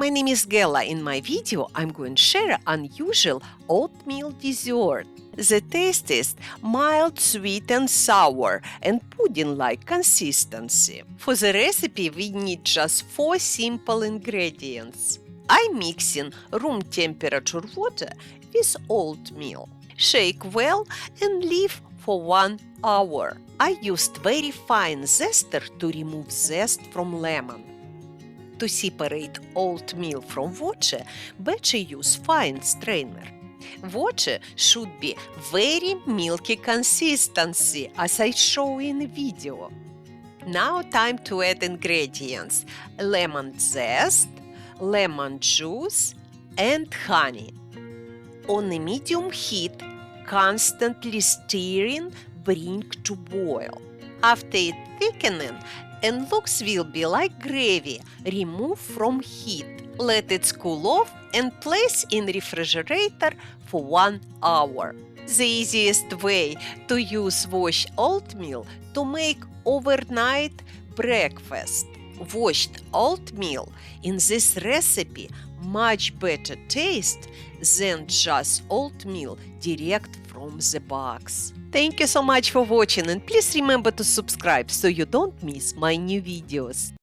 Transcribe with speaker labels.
Speaker 1: My name is Gala. In my video, I'm going to share an unusual oatmeal dessert. The taste is mild, sweet and sour and pudding-like consistency. For the recipe, we need just 4 simple ingredients. I'm mixing room temperature water with oatmeal. Shake well and leave for 1 hour. I used very fine zester to remove zest from lemon. To separate oatmeal from water, better use fine strainer. Water should be very milky consistency, as I show in the video. Now time to add ingredients: lemon zest, lemon juice and honey. On a medium heat, constantly stirring, bring to boil. After it thickening and looks will be like gravy, remove from heat. Let it cool off and place in refrigerator for 1 hour. The easiest way to use washed oatmeal to make overnight breakfast. Washed oatmeal in this recipe much better taste than just oatmeal direct from the box. Thank you so much for watching, and please remember to subscribe so you don't miss my new videos.